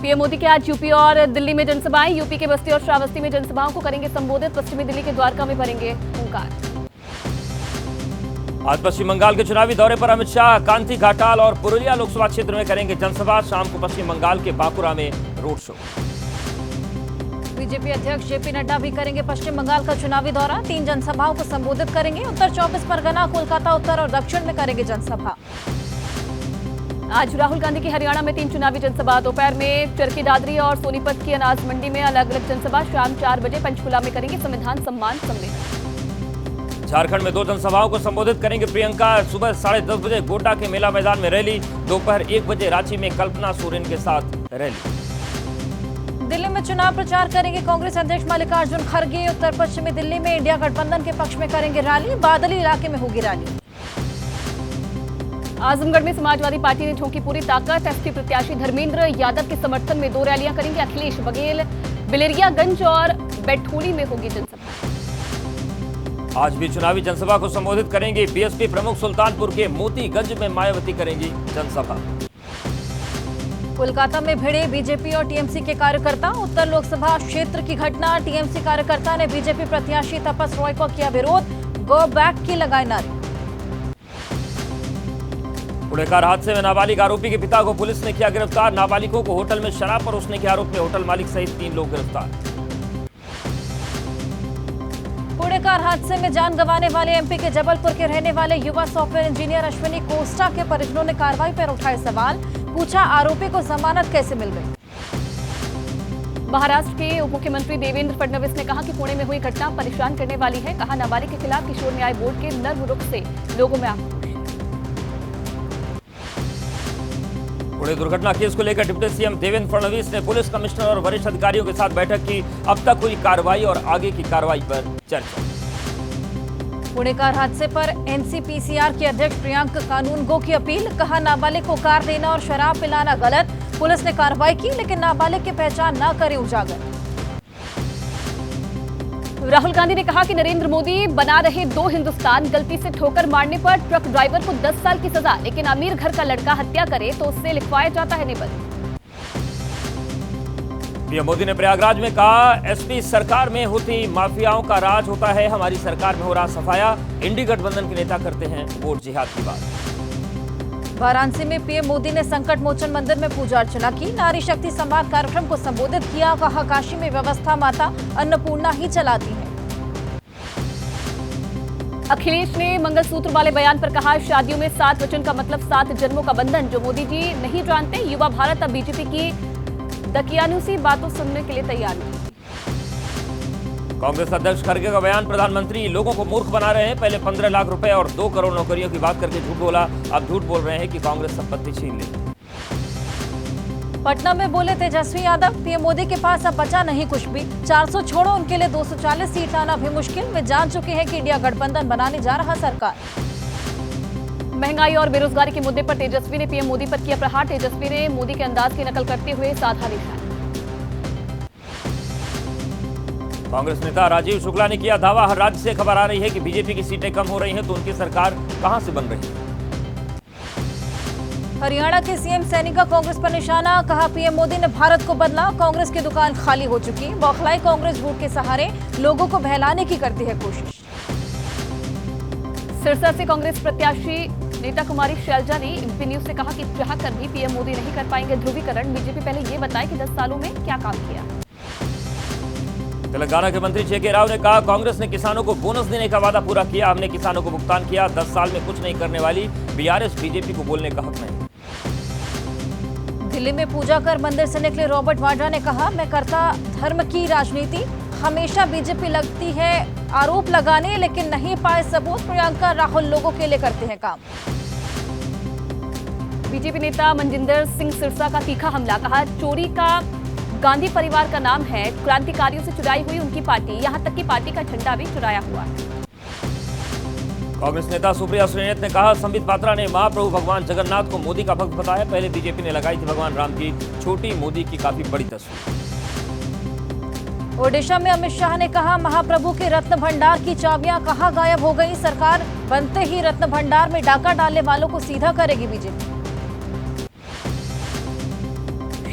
PM Modi के आज UP और दिल्ली में जनसभाएं। यूपी के बस्ती और श्रावस्ती में जनसभाओं को करेंगे संबोधित। पश्चिमी दिल्ली के द्वारका में भरेंगे हुंकार। आज पश्चिम बंगाल के चुनावी दौरे पर अमित शाह कांती घाटाल और पुरुलिया लोकसभा क्षेत्र में करेंगे जनसभा। शाम को पश्चिम बंगाल के बांकुरा में रोड शो। बीजेपी अध्यक्ष जेपी नड्डा भी करेंगे पश्चिम बंगाल का चुनावी दौरा। 3 जनसभाओं को संबोधित करेंगे। उत्तर 24 परगना, कोलकाता उत्तर और दक्षिण में करेंगे जनसभा। आज राहुल गांधी की हरियाणा में 3 चुनावी जनसभा। दोपहर में चरखी दादरी और सोनीपत की अनाज मंडी में अलग अलग जनसभा। शाम 4 बजे पंचकुला में करेंगे संविधान सम्मान सम्मेलन। झारखंड में 2 जनसभाओं को संबोधित करेंगे प्रियंका। सुबह 10:30 बजे गोड्डा के मेला मैदान में रैली। दोपहर 1 बजे रांची में कल्पना सोरेन के साथ रैली। दिल्ली में चुनाव प्रचार करेंगे कांग्रेस अध्यक्ष मल्लिकार्जुन खड़गे। उत्तर पश्चिमी दिल्ली में इंडिया गठबंधन के पक्ष में करेंगे रैली। बादली इलाके में होगी रैली। आजमगढ़ में समाजवादी पार्टी ने झोंकी पूरी ताकत। एसपी प्रत्याशी धर्मेंद्र यादव के समर्थन में 2 रैलियां करेंगे अखिलेश बघेल। बिलेरियागंज और बैठोली में होगी जनसभा। आज भी चुनावी जनसभा को संबोधित करेंगे बीएसपी प्रमुख। सुल्तानपुर के मोतीगंज में मायावती करेंगी जनसभा। कोलकाता में भिड़े बीजेपी और टीएमसी के कार्यकर्ता। उत्तर लोकसभा क्षेत्र की घटना। टीएमसी कार्यकर्ता ने बीजेपी प्रत्याशी तपस रॉय को किया विरोध। गो बैक की लगाए नारे। पुणे कार हादसे में नाबालिग आरोपी के पिता को पुलिस ने किया गिरफ्तार। नाबालिगों को होटल में शराब परोसने के आरोप में होटल मालिक सहित 3 लोग गिरफ्तार। पुणे कार हादसे में जान गंवाने वाले एमपी के जबलपुर के रहने वाले युवा सॉफ्टवेयर इंजीनियर अश्विनी कोस्टा के परिजनों ने कार्रवाई पर उठाए सवाल। पूछा, आरोपी को जमानत कैसे मिल गई। महाराष्ट्र के उप मुख्यमंत्री देवेंद्र फडणवीस ने कहा कि पुणे में हुई घटना परेशान करने वाली है। कहा, नाबालिग के खिलाफ किशोर न्याय बोर्ड के नर्म रुख से लोगों में आक्रोश। पुणे दुर्घटना केस को लेकर डिप्टी सीएम देवेंद्र फडणवीस ने पुलिस कमिश्नर और वरिष्ठ अधिकारियों के साथ बैठक की। अब तक हुई कार्रवाई और आगे की कार्रवाई पर चर्चा। पुणे कार हादसे पर एनसीपीसीआर के अध्यक्ष प्रियांक कानूनगो की अपील। कहा, नाबालिग को कार देना और शराब पिलाना गलत। पुलिस ने कार्रवाई की लेकिन नाबालिग की पहचान न करे उजागर। राहुल गांधी ने कहा कि नरेंद्र मोदी बना रहे 2 हिंदुस्तान। गलती से ठोकर मारने पर ट्रक ड्राइवर को 10 साल की सजा, लेकिन अमीर घर का लड़का हत्या करे तो उससे लिखवाया जाता है निबंध। पीएम मोदी ने प्रयागराज में कहा, एसपी सरकार में होती माफियाओं का राज होता है, हमारी सरकार में हो रहा सफाया। इंडी गठबंधन के नेता करते हैं वोट जिहाद की बात। वाराणसी में पीएम मोदी ने संकट मोचन मंदिर में पूजा अर्चना की। नारी शक्ति संवाद कार्यक्रम को संबोधित किया। कहा, काशी में व्यवस्था माता अन्नपूर्णा ही चलाती है। अखिलेश ने मंगलसूत्र वाले बयान पर कहा, शादियों में 7 वचन का मतलब 7 जन्मों का बंधन, जो मोदी जी नहीं जानते। युवा भारत अब बीजेपी की दकियानुसी बातों सुनने के लिए तैयार नहीं। कांग्रेस अध्यक्ष खड़गे का बयान, प्रधानमंत्री लोगों को मूर्ख बना रहे हैं। पहले 15 लाख रुपए और 2 करोड़ नौकरियों की बात करके झूठ बोला, अब झूठ बोल रहे हैं कि कांग्रेस संपत्ति छीन ले। पटना में बोले तेजस्वी यादव, पीएम मोदी के पास अब बचा नहीं कुछ भी। 400 छोड़ो, उनके लिए 240 सीट लाना भी मुश्किल। वे जान चुके हैं कि इंडिया गठबंधन बनाने जा रहा सरकार। महंगाई और बेरोजगारी के मुद्दे पर तेजस्वी ने पीएम मोदी पर किया प्रहार। तेजस्वी ने मोदी के अंदाज की नकल करते हुए साधा निशाना। कांग्रेस नेता राजीव शुक्ला ने किया दावा, हर राज्य से खबर आ रही है कि बीजेपी की सीटें कम हो रही हैं, तो उनकी सरकार कहां से बन रही है। हरियाणा के सीएम सैनी का कांग्रेस पर निशाना। कहा, पीएम मोदी ने भारत को बदला, कांग्रेस की दुकान खाली हो चुकी। बौखलाई कांग्रेस झूठ के सहारे लोगों को बहलाने की करती है कोशिश। सिरसा से कांग्रेस प्रत्याशी नेता कुमारी शैलजा ने एबीपी न्यूज से कहा कि चाहकर भी पीएम मोदी नहीं कर पाएंगे ध्रुवीकरण। बीजेपी पहले ये बताए कि 10 सालों में क्या काम किया। तेलंगाना के मंत्री जेके राव ने कहा, कांग्रेस ने किसानों को बोनस देने का वादा पूरा किया, हमने किसानों को भुगतान किया। 10 साल में कुछ नहीं करने वाली बीआरएस बीजेपी को बोलने का हक नहीं। दिल्ली में पूजा कर मंदिर से निकले रॉबर्ट वाड्रा ने कहा, मैं करता धर्म की राजनीति। हमेशा बीजेपी लगती है आरोप लगाने, लेकिन नहीं पाए सबूत। प्रियंका राहुल लोगों के लिए करते हैं काम। बीजेपी नेता मनजिंदर सिंह सिरसा का तीखा हमला। कहा, चोरी का गांधी परिवार का नाम है, क्रांतिकारियों से चुराई हुई उनकी पार्टी, यहां तक कि पार्टी का झंडा भी चुराया हुआ है। कांग्रेस नेता सुप्रिया श्रीनेत ने कहा, संबित पात्रा ने महाप्रभु भगवान जगन्नाथ को मोदी का भक्त बताया। पहले बीजेपी ने लगाई थी भगवान राम की छोटी, मोदी की काफी बड़ी तस्वीर। ओडिशा में अमित शाह ने कहा, महाप्रभु के रत्न भंडार की चाबियां कहां गायब हो गई। सरकार बनते ही रत्न भंडार में डाका डालने वालों को सीधा करेगी बीजेपी।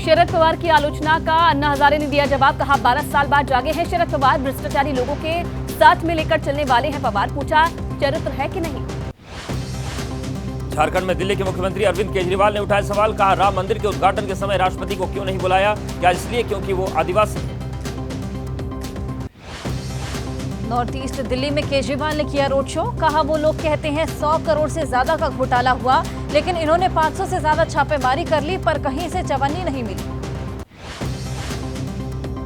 शरद पवार की आलोचना का अन्ना हजारे ने दिया जवाब। कहा 12 साल बाद जागे हैं शरद पवार, भ्रष्टाचारी लोगों के साथ में लेकर चलने वाले हैं पवार। पूछा चरित्र है कि नहीं। झारखंड में दिल्ली के मुख्यमंत्री अरविंद केजरीवाल ने उठाया सवाल। कहा राम मंदिर के उद्घाटन के समय राष्ट्रपति को क्यों नहीं बुलाया, क्या इसलिए क्योंकि वो आदिवासी है। नॉर्थ ईस्ट दिल्ली में केजरीवाल ने किया रोड शो। कहा वो लोग कहते हैं 100 करोड़ से ज्यादा का घोटाला हुआ, लेकिन इन्होंने 500 से ज्यादा छापेमारी कर ली पर कहीं से चवन्नी नहीं मिली।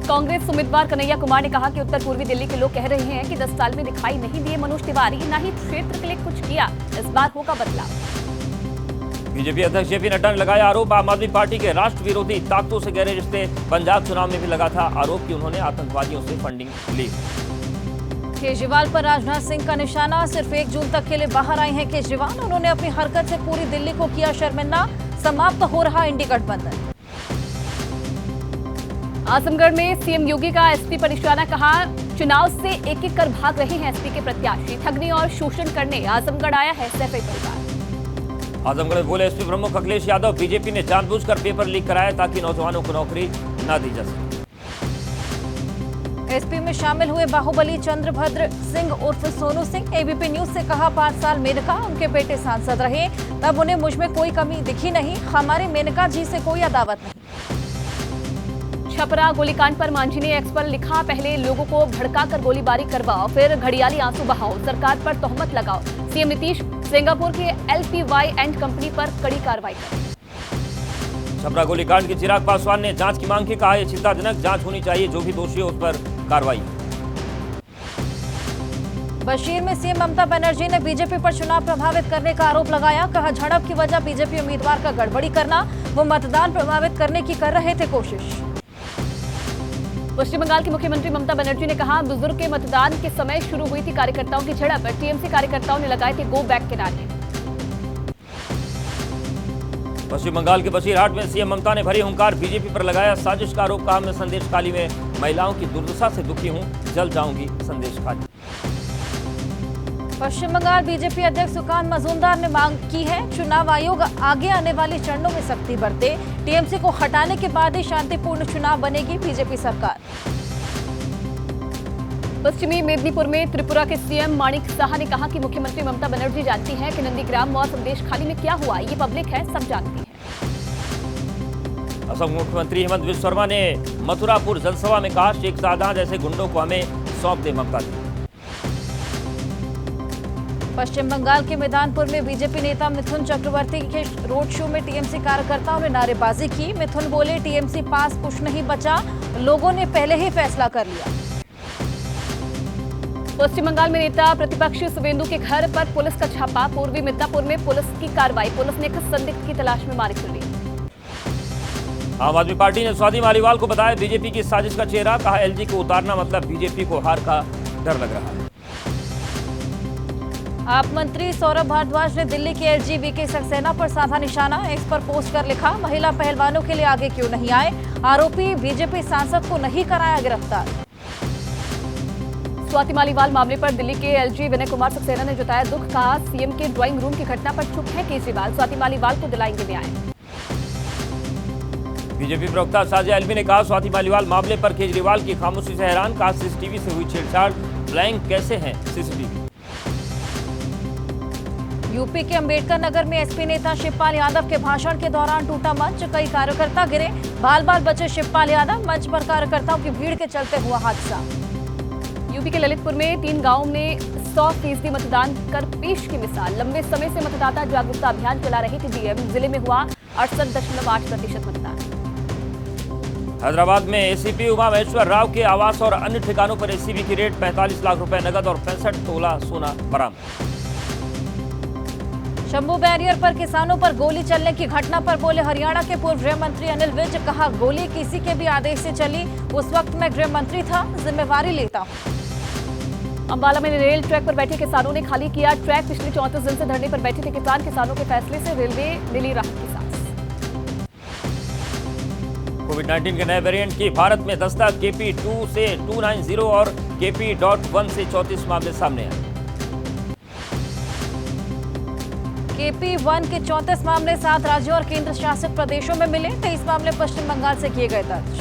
कांग्रेस उम्मीदवार कन्हैया कुमार ने कहा कि उत्तर पूर्वी दिल्ली के लोग कह रहे हैं कि 10 साल में दिखाई नहीं दिए मनोज तिवारी, न ही क्षेत्र के लिए कुछ किया, इस बार होगा बदलाव। बीजेपी अध्यक्ष जेपी नड्डा ने लगाया आरोप। आम आदमी पार्टी के राष्ट्र विरोधी ताकतों से गहरे रिश्ते। पंजाब चुनाव में भी लगा था आरोप कि उन्होंने आतंकवादियों से फंडिंग ली। केजरीवाल पर राजनाथ सिंह का निशाना। सिर्फ 1 जून तक के लिए बाहर आए हैं केजरीवाल। उन्होंने अपनी हरकत से पूरी दिल्ली को किया शर्मिंदा। समाप्त हो रहा इंडी गठबंधन। आजमगढ़ में सीएम योगी का एसपी पर निशाना। कहा चुनाव से एक-एक कर भाग रहे हैं एसपी के प्रत्याशी, ठगने और शोषण करने आजमगढ़ आया है एसएफआई परिवार। आजमगढ़ में बोले एसपी प्रमुख अखिलेश यादव, बीजेपी ने जानबूझकर पेपर लीक कराया ताकि नौजवानों को नौकरी न दी जा सके। एसपी में शामिल हुए बाहुबली चंद्रभद्र सिंह उर्फ सोनू सिंह। एबीपी न्यूज से कहा 5 साल मेनका उनके बेटे सांसद रहे, तब उन्हें मुझ में कोई कमी दिखी नहीं। हमारी मेनका जी से कोई अदावत नहीं। छपरा गोलीकांड पर मांझी ने एक्स पर लिखा, पहले लोगों को भड़काकर गोलीबारी करवाओ, फिर घड़ियाली आंसू बहाओ, सरकार पर तोहमत लगाओ। सीएम नीतीश सिंगापुर के एलपीवाई एंड कंपनी पर कड़ी कार्रवाई करें। छपरा गोलीकांड की चिराग पासवान ने जांच की मांग की। कहा यह चिंताजनक, जांच होनी चाहिए, जो भी दोषी हो उस पर कार्रवाई। बशीर में सीएम ममता बनर्जी ने बीजेपी पर चुनाव प्रभावित करने का आरोप लगाया। कहा झड़प की वजह बीजेपी उम्मीदवार का गड़बड़ी करना, वो मतदान प्रभावित करने की कर रहे थे कोशिश। पश्चिम बंगाल की मुख्यमंत्री ममता बनर्जी ने कहा बुजुर्ग के मतदान के समय शुरू हुई थी कार्यकर्ताओं की झड़प। टीएमसी कार्यकर्ताओं ने लगाए थे गो बैक के नारे। पश्चिम बंगाल के बशीरहाट में सीएम ममता ने भरी हुंकार, बीजेपी पर लगाया साजिश का आरोप। कहा मैं संदेश खाली में महिलाओं की दुर्दशा से दुखी हूं, जल जाऊंगी संदेश खाली। पश्चिम बंगाल बीजेपी अध्यक्ष सुकांत मजूमदार ने मांग की है चुनाव आयोग आगे आने वाले चरणों में सख्ती बरते। टीएमसी को हटाने के बाद ही शांतिपूर्ण चुनाव बनेगी बीजेपी सरकार। पश्चिमी मेदिनीपुर में त्रिपुरा के सीएम माणिक साहा ने कहा कि मुख्यमंत्री ममता बनर्जी जानती हैं कि नंदीग्राम और संदेश खाली में क्या हुआ, ये पब्लिक है, सब जानती है। असम मुख्यमंत्री हेमंत बिस्वा शर्मा ने मथुरापुर जनसभा में कहा शेख शाहजहां जैसे गुंडों को हमें सौंप दे ममता जी। पश्चिम बंगाल के मैदानपुर में बीजेपी नेता मिथुन चक्रवर्ती के रोड शो में टीएमसी कार्यकर्ताओं ने नारेबाजी की। मिथुन बोले टीएमसी पास कुछ नहीं बचा, लोगों ने पहले ही फैसला कर लिया। पश्चिम बंगाल में नेता प्रतिपक्ष शुवेंदु के घर पर पुलिस का छापा। पूर्वी मिदनापुर में पुलिस की कार्रवाई, पुलिस ने एक संदिग्ध की तलाश में मारी गोली। आम आदमी पार्टी ने स्वाति मालीवाल को बताया बीजेपी की साजिश का चेहरा। कहा एलजी को उतारना मतलब बीजेपी को हार का डर लग रहा है। आप मंत्री सौरभ भारद्वाज ने दिल्ली के एलजी वीके सक्सेना पर साधा निशाना। एक्स पर पोस्ट कर लिखा महिला पहलवानों के लिए आगे क्यों नहीं आए, आरोपी बीजेपी सांसद को नहीं कराया गिरफ्तार। स्वाति मालीवाल मामले पर दिल्ली के एलजी विनय कुमार सक्सेना ने जताया दुख। कहा सीएम के ड्राइंग रूम की घटना पर चुप है केजरीवाल, स्वाति मालीवाल को दिलाएंगे न्याय। बीजेपी प्रवक्ता साजिया एलवी ने कहा स्वाति मालीवाल मामले पर केजरीवाल की खामोशी से हैरान। कहा सीसीटीवी से हुई छेड़छाड़, ब्लैंक कैसे हैं सीसीटीवी। यूपी के अंबेडकर नगर में एसपी नेता शिवपाल यादव के भाषण के दौरान टूटा मंच, कई कार्यकर्ता गिरे, बाल बाल बचे शिवपाल यादव। मंच पर कार्यकर्ताओं की भीड़ के चलते हुआ हादसा। यूपी के ललितपुर में 3 गांवों में 100% मतदान कर पेश की मिसाल। लंबे समय से मतदाता जागरूकता अभियान चला रहे थे डीएम। जिले में हुआ 68.8% मतदान। हैदराबाद में एसीपी उमा महेश्वर राव के आवास और अन्य ठिकानों पर एसीबी की रेड, 45 लाख रुपए नगद और 65 तोला सोना बरामद। शंभू बैरियर पर किसानों पर गोली चलने की घटना पर बोले हरियाणा के पूर्व गृह मंत्री अनिल विज। कहा गोली किसी के भी आदेश से चली, उस वक्त मैं गृह मंत्री था, जिम्मेवारी लेता हूं। अंबाला में रेल ट्रैक पर बैठे किसानों ने खाली किया ट्रैक। पिछले 34 दिन से धरने पर बैठे थे किसान। किसानों के फैसले से रेलवे मिली राहत की सांस। कोविड-19 के नए वेरिएंट की भारत में दस्तक। KP.2 से 290 और KP.1 से 34 मामले सामने आए। KP1 के 34 मामले 7 राज्यों और केंद्र शासित प्रदेशों में मिले। 23 मामले पश्चिम बंगाल से किए गए दर्ज।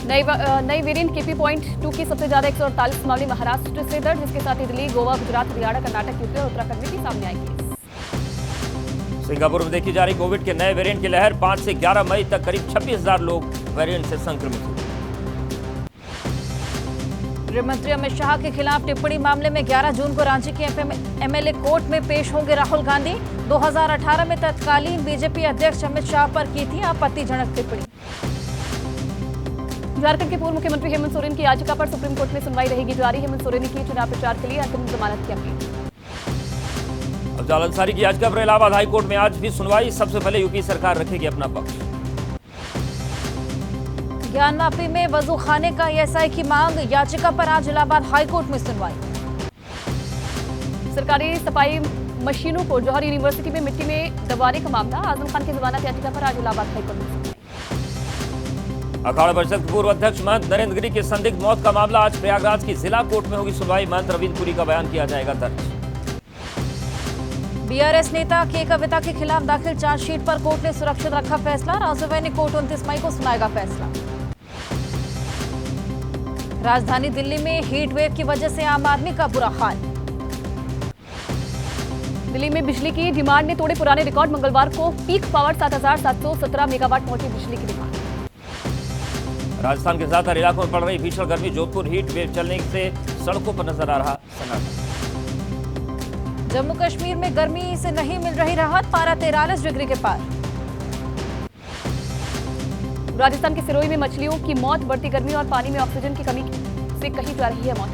नई वेरिएंट KP.2 की सबसे ज्यादा 148 मामले महाराष्ट्र से दर्ज, जिसके साथ ही दिल्ली, गोवा, गुजरात, हरियाणा, कर्नाटक, यूपी और उत्तराखंड में भी सामने आए केस। सिंगापुर में देखी जा रही कोविड के नए वेरिएंट की लहर। 5 से 11 मई तक करीब 26,000 लोग वेरिएंट से संक्रमित हुए। गृह मंत्री अमित शाह के खिलाफ टिप्पणी मामले में 11 जून को रांची के MLA कोर्ट में पेश होंगे राहुल गांधी। 2018 में तत्कालीन बीजेपी अध्यक्ष अमित शाह पर की थी आपत्तिजनक टिप्पणी। झारखंड के पूर्व मुख्यमंत्री हेमंत सोरेन की याचिका पर सुप्रीम कोर्ट में सुनवाई रहेगी जारी। हेमंत सोरेन ने की चुनाव प्रचार के लिए अंतिम जमानत की अपील। अफजाल अंसारी की याचिका पर इलाहाबाद हाईकोर्ट में आज भी सुनवाई। सबसे पहले यूपी सरकार रखेगी अपना पक्ष। ज्ञानवापी में वजू खाने का ESI की मांग, याचिका पर आज इलाहाबाद हाईकोर्ट में सुनवाई। सरकारी सफाई मशीनों को जौहर यूनिवर्सिटी में मिट्टी में दबाने का मामला, आजम खान की जमानत याचिका पर आज इलाहाबाद हाईकोर्ट में सुनवाई। अखाड़ा परिषद के पूर्व अध्यक्ष महंत नरेंद्र गिरी की संदिग्ध मौत का मामला आज प्रयागराज की जिला कोर्ट में होगी सुनवाई। महंत रविंद्र पुरी का बयान किया जाएगा दर्ज। BRS नेता के कविता के खिलाफ दाखिल चार्जशीट पर कोर्ट ने सुरक्षित रखा फैसला। राज्य कोर्ट 29 मई को सुनाएगा फैसला। राजधानी दिल्ली में हीट वेव की वजह से आम आदमी का बुरा हाल। दिल्ली में बिजली की डिमांड ने तोड़े पुराने रिकॉर्ड। मंगलवार को पीक पावर 7,717 मेगावाट पहुंची बिजली की डिमांड। राजस्थान के ज्यादातर इलाकों में पड़ रही भीषण गर्मी। जोधपुर हीट वेव चलने से सड़कों पर नजर आ रहा सन्नाटा। जम्मू कश्मीर में गर्मी से नहीं मिल रही राहत, पारा 43 डिग्री के पार। राजस्थान के सिरोही में मछलियों की मौत, बढ़ती गर्मी और पानी में ऑक्सीजन की कमी से कही जा रही है मौत।